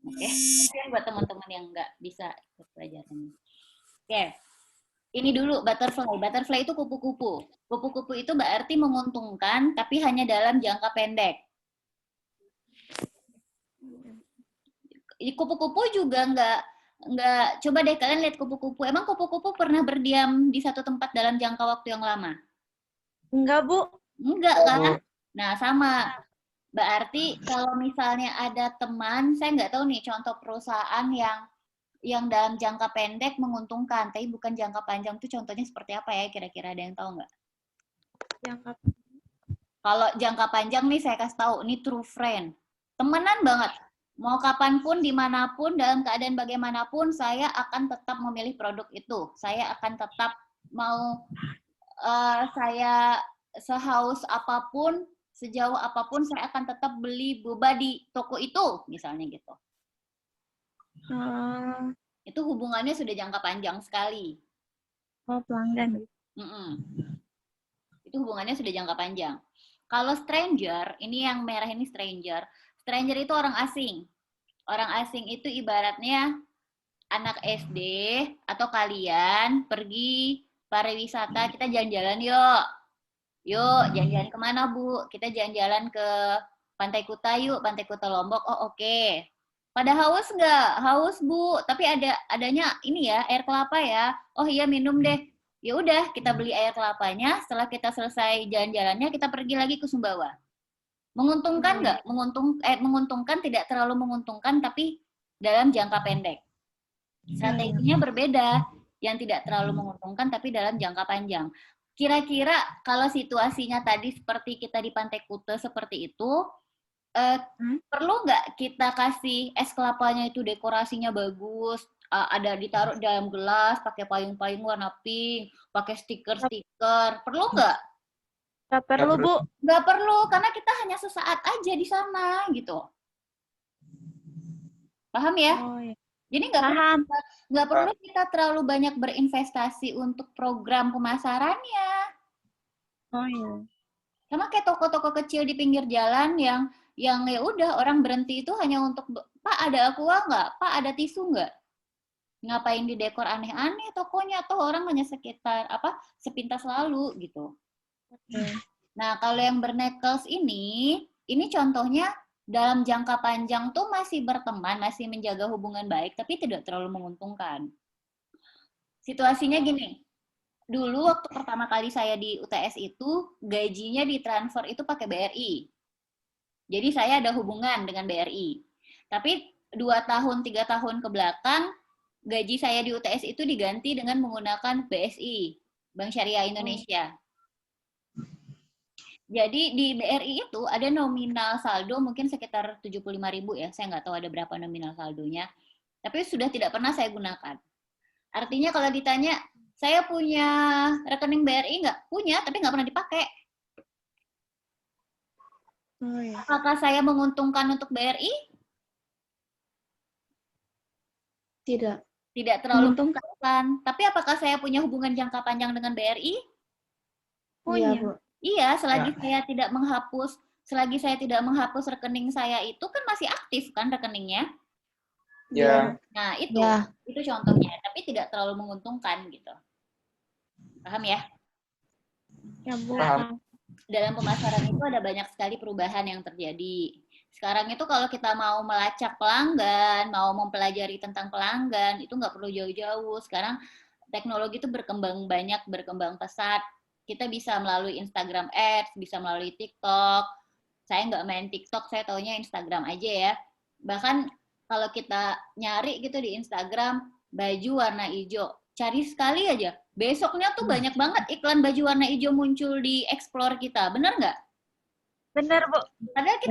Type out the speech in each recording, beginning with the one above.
Oke, mungkin buat teman-teman yang nggak bisa ikut pelajaran. Oke, ini dulu butterfly. Butterfly itu kupu-kupu. Kupu-kupu itu berarti menguntungkan, tapi hanya dalam jangka pendek. Kupu-kupu juga nggak. Coba deh kalian lihat kupu-kupu. Emang kupu-kupu pernah berdiam di satu tempat dalam jangka waktu yang lama? Enggak, Bu. Enggak kan? Nah, sama. Berarti kalau misalnya ada teman, saya nggak tahu nih contoh perusahaan yang dalam jangka pendek menguntungkan, tapi bukan jangka panjang tuh contohnya seperti apa ya? Kira-kira ada yang tahu nggak? Jangka Kalau jangka panjang nih saya kasih tahu, ini true friend. Temenan banget. Mau kapanpun, dimanapun, dalam keadaan bagaimanapun, saya akan tetap memilih produk itu. Saya akan tetap mau, saya sehaus apapun, sejauh apapun, saya akan tetap beli boba di toko itu, misalnya gitu. Itu hubungannya sudah jangka panjang sekali. Oh, pelanggan. Mm-mm. Itu hubungannya sudah jangka panjang. Kalau stranger, ini yang merah ini stranger. Stranger itu orang asing. Orang asing itu ibaratnya anak SD atau kalian pergi pariwisata, kita jalan-jalan yuk. Yuk, jalan-jalan kemana Bu? Kita jalan-jalan ke Pantai Kuta yuk, Pantai Kuta Lombok. Oh oke. Pada haus nggak? Haus Bu, tapi adanya ini ya, air kelapa ya. Oh iya minum deh. Ya udah, kita beli air kelapanya. Setelah kita selesai jalan-jalannya, kita pergi lagi ke Sumbawa. Menguntungkan nggak? Menguntungkan, tidak terlalu menguntungkan, tapi dalam jangka pendek. Strateginya berbeda, yang tidak terlalu menguntungkan, tapi dalam jangka panjang. Kira-kira kalau situasinya tadi seperti kita di Pantai Kuta seperti itu, perlu nggak kita kasih es kelapanya itu dekorasinya bagus, ada ditaruh dalam gelas, pakai payung-payung warna pink, pakai stiker-stiker, perlu nggak? Nggak perlu, Bu. Nggak perlu, karena kita hanya sesaat aja di sana gitu. Paham ya? Oh, ya. Jadi Paham. nggak perlu kita terlalu banyak berinvestasi untuk program pemasarannya. Oh, iya. Sama kayak toko-toko kecil di pinggir jalan yang ya udah orang berhenti itu hanya untuk Pak ada aqua nggak? Pak ada tisu nggak? Ngapain di dekor aneh-aneh tokonya atau orang hanya sekitar apa sepintas lalu gitu. Nah kalau yang bernekels ini contohnya dalam jangka panjang tuh masih berteman, masih menjaga hubungan baik, tapi tidak terlalu menguntungkan. Situasinya gini, dulu waktu pertama kali saya di UTS itu, gajinya ditransfer itu pakai BRI. Jadi saya ada hubungan dengan BRI. Tapi 2 tahun, 3 tahun ke belakang, gaji saya di UTS itu diganti dengan menggunakan BSI, Bank Syariah Indonesia. Jadi di BRI itu ada nominal saldo mungkin sekitar 75.000 ya, saya nggak tahu ada berapa nominal saldonya. Tapi sudah tidak pernah saya gunakan. Artinya kalau ditanya, saya punya rekening BRI nggak? Punya, tapi nggak pernah dipakai. Oh, ya. Apakah saya menguntungkan untuk BRI? Tidak. Tidak terlalu menguntungkan. Tapi apakah saya punya hubungan jangka panjang dengan BRI? Punya. Iya, Bu. Iya, selagi saya tidak menghapus rekening saya itu kan masih aktif kan rekeningnya. Iya. Nah, Ya. itu contohnya, tapi tidak terlalu menguntungkan gitu. Paham ya? Ya, Bu. Paham. Dalam pemasaran itu ada banyak sekali perubahan yang terjadi. Sekarang itu kalau kita mau melacak pelanggan, mau mempelajari tentang pelanggan, itu nggak perlu jauh-jauh. Sekarang teknologi itu berkembang banyak, berkembang pesat. Kita bisa melalui Instagram Ads, bisa melalui TikTok. Saya nggak main TikTok, saya taunya Instagram aja ya. Bahkan kalau kita nyari gitu di Instagram, baju warna hijau, cari sekali aja. Besoknya tuh banyak banget iklan baju warna hijau muncul di explore kita. Bener nggak? Benar, Bu. Padahal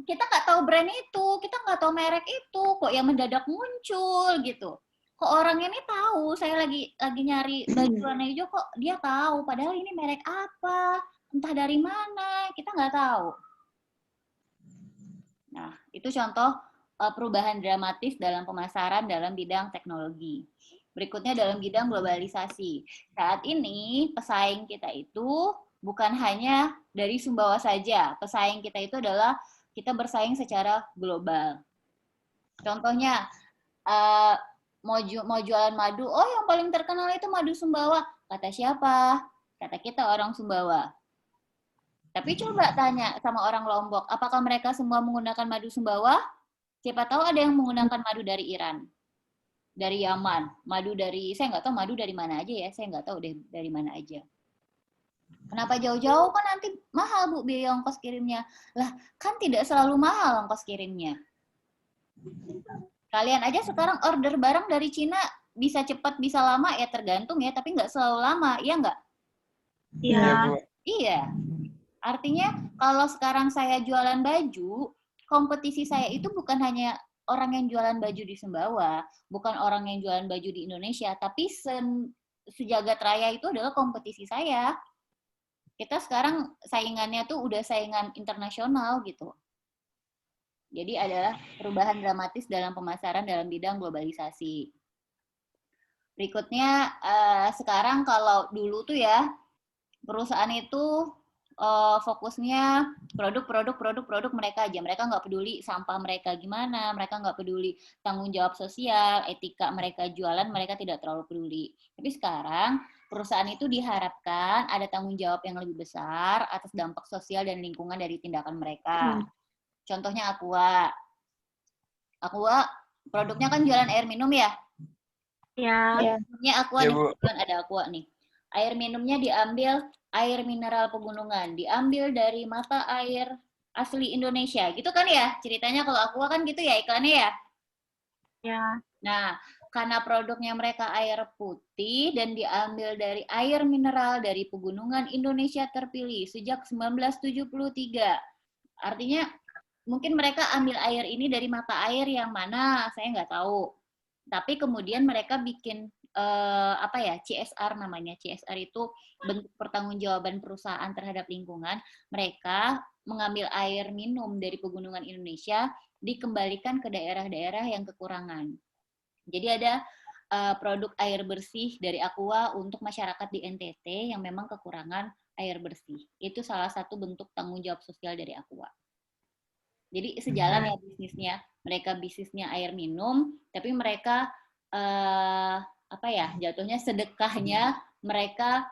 kita nggak tahu brand itu, kita nggak tahu merek itu, kok yang mendadak muncul gitu. Kok orang ini tahu, saya lagi nyari baju warna hijau, kok dia tahu, padahal ini merek apa, entah dari mana, kita nggak tahu. Nah, itu contoh perubahan dramatis dalam pemasaran dalam bidang teknologi. Berikutnya dalam bidang globalisasi. Saat ini pesaing kita itu bukan hanya dari Sumbawa saja. Pesaing kita itu adalah kita bersaing secara global. Contohnya, uh, mau jualan madu, oh yang paling terkenal itu madu Sumbawa. Kata siapa? Kata kita orang Sumbawa. Tapi coba tanya sama orang Lombok, apakah mereka semua menggunakan madu Sumbawa? Siapa tahu ada yang menggunakan madu dari Iran, dari Yaman, madu dari, saya nggak tahu madu dari mana aja ya, saya nggak tahu deh dari mana aja. Kenapa jauh-jauh? Kan nanti mahal, Bu, biaya ongkos kirimnya. Lah, kan tidak selalu mahal ongkos kirimnya. Kalian aja sekarang order barang dari Cina bisa cepat, bisa lama, ya tergantung ya, tapi nggak selalu lama, iya nggak? Iya. Iya. Artinya kalau sekarang saya jualan baju, kompetisi saya itu bukan hanya orang yang jualan baju di Sumbawa, bukan orang yang jualan baju di Indonesia, tapi sejagat raya itu adalah kompetisi saya. Kita sekarang saingannya tuh udah saingan internasional gitu. Jadi adalah perubahan dramatis dalam pemasaran dalam bidang globalisasi. Berikutnya, sekarang kalau dulu tuh ya, perusahaan itu fokusnya produk mereka aja. Mereka nggak peduli sampah mereka gimana, mereka nggak peduli tanggung jawab sosial, etika mereka jualan, mereka tidak terlalu peduli. Tapi sekarang, perusahaan itu diharapkan ada tanggung jawab yang lebih besar atas dampak sosial dan lingkungan dari tindakan mereka. Contohnya Aqua. Aqua produknya kan jualan air minum ya? Ya. Ini Aqua nih, ada Aqua nih. Air minumnya diambil air mineral pegunungan, diambil dari mata air asli Indonesia. Gitu kan ya? Ceritanya kalau Aqua kan gitu ya iklannya ya? Ya. Nah, karena produknya mereka air putih dan diambil dari air mineral dari pegunungan Indonesia terpilih sejak 1973. Artinya mungkin mereka ambil air ini dari mata air yang mana, saya nggak tahu. Tapi kemudian mereka bikin CSR namanya. CSR itu bentuk pertanggungjawaban perusahaan terhadap lingkungan. Mereka mengambil air minum dari pegunungan Indonesia dikembalikan ke daerah-daerah yang kekurangan. Jadi ada produk air bersih dari Aqua untuk masyarakat di NTT yang memang kekurangan air bersih. Itu salah satu bentuk tanggung jawab sosial dari Aqua. Jadi sejalan ya bisnisnya. Mereka bisnisnya air minum, tapi mereka jatuhnya sedekahnya mereka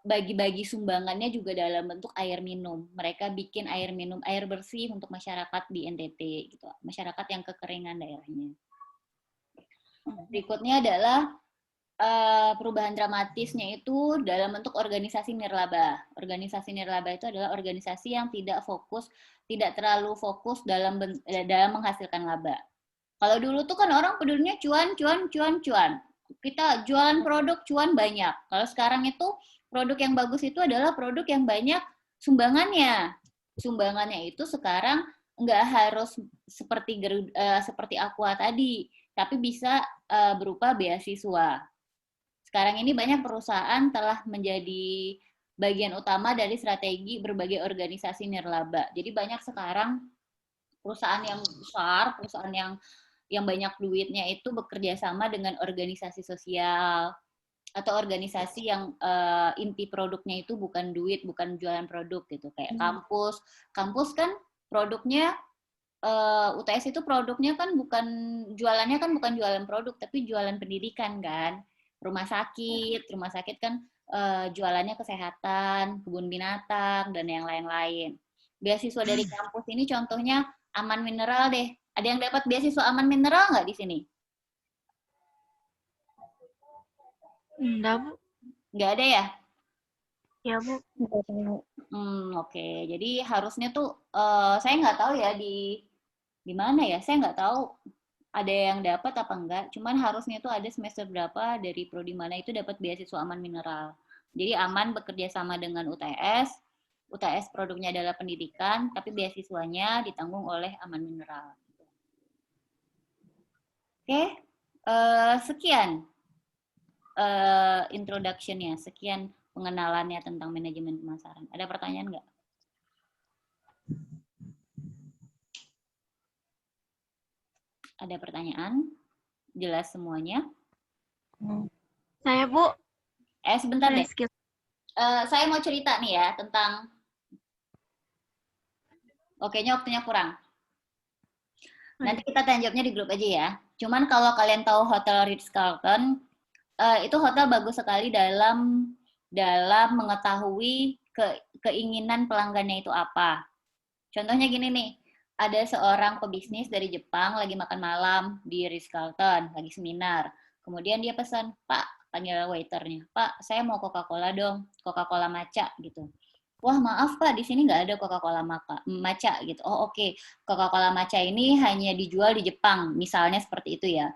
bagi-bagi sumbangannya juga dalam bentuk air minum. Mereka bikin air minum, air bersih untuk masyarakat di NTT gitu, masyarakat yang kekeringan daerahnya. Berikutnya adalah perubahan dramatisnya itu dalam bentuk organisasi nirlaba. Organisasi nirlaba itu adalah organisasi yang tidak terlalu fokus dalam menghasilkan laba. Kalau dulu tuh kan orang pedulinya cuan. Kita jualan produk cuan banyak. Kalau sekarang itu produk yang bagus itu adalah produk yang banyak sumbangannya. Sumbangannya itu sekarang nggak harus seperti Aqua tadi, tapi bisa berupa beasiswa. Sekarang ini banyak perusahaan telah menjadi bagian utama dari strategi berbagai organisasi nirlaba. Jadi banyak sekarang perusahaan yang besar, perusahaan yang banyak duitnya itu bekerja sama dengan organisasi sosial atau organisasi yang inti produknya itu bukan duit, bukan jualan produk gitu. Kayak kampus. Kampus kan produknya UTS itu produknya kan jualannya bukan jualan produk, tapi jualan pendidikan kan. Rumah sakit kan jualannya kesehatan, kebun binatang, dan yang lain-lain. Beasiswa dari kampus ini contohnya Aman Mineral deh. Ada yang dapat beasiswa Aman Mineral nggak di sini? Enggak, Bu. Nggak ada ya? Ya, Bu. Oke. Jadi harusnya tuh, saya nggak tahu ya di mana ya, saya nggak tahu ada yang dapat apa enggak, cuman harusnya itu ada semester berapa dari prodi mana itu dapat beasiswa Aman Mineral. Jadi Aman bekerja sama dengan UTS produknya adalah pendidikan, tapi beasiswanya ditanggung oleh Aman Mineral. Oke, sekian introduction-nya, sekian pengenalannya tentang manajemen pemasaran. Ada pertanyaan nggak? Ada pertanyaan? Jelas semuanya? Saya, Bu. Sebentar deh. Saya mau cerita nih ya tentang Oke, nya waktunya kurang. Nanti kita tanya jawabnya di grup aja ya. Cuman kalau kalian tahu Hotel Ritz-Carlton, itu hotel bagus sekali dalam dalam mengetahui keinginan pelanggannya itu apa. Contohnya gini nih, ada seorang pebisnis dari Jepang lagi makan malam di Ritz-Carlton, lagi seminar. Kemudian dia pesan, Pak, panggil waiternya, Pak, saya mau Coca-Cola dong, Coca-Cola matcha gitu. Wah maaf Pak, di sini nggak ada Coca-Cola matcha gitu. Oh oke, Coca-Cola matcha ini hanya dijual di Jepang, misalnya seperti itu ya.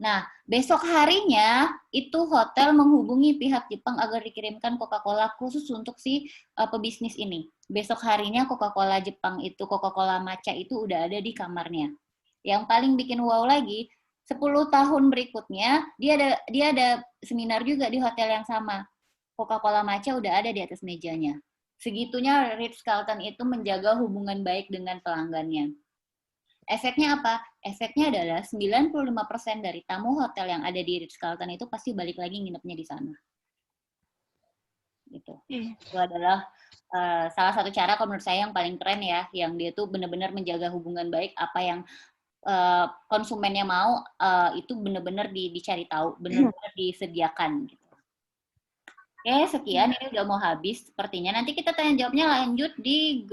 Nah, besok harinya itu hotel menghubungi pihak Jepang agar dikirimkan Coca-Cola khusus untuk si pebisnis ini. Besok harinya Coca-Cola Jepang itu, Coca-Cola matcha itu udah ada di kamarnya. Yang paling bikin wow lagi, 10 tahun berikutnya dia ada seminar juga di hotel yang sama. Coca-Cola matcha udah ada di atas mejanya. Segitunya Ritz-Carlton itu menjaga hubungan baik dengan pelanggannya. Efeknya apa? Efeknya adalah 95% dari tamu hotel yang ada di Ritz-Carlton itu pasti balik lagi nginepnya di sana. Gitu. Itu adalah salah satu cara kalau menurut saya yang paling keren ya, yang dia tuh benar-benar menjaga hubungan baik, apa yang konsumennya mau itu benar-benar dicari tahu, benar-benar disediakan gitu. Oke, sekian. Ini udah mau habis sepertinya. Nanti kita tanya jawabnya lanjut di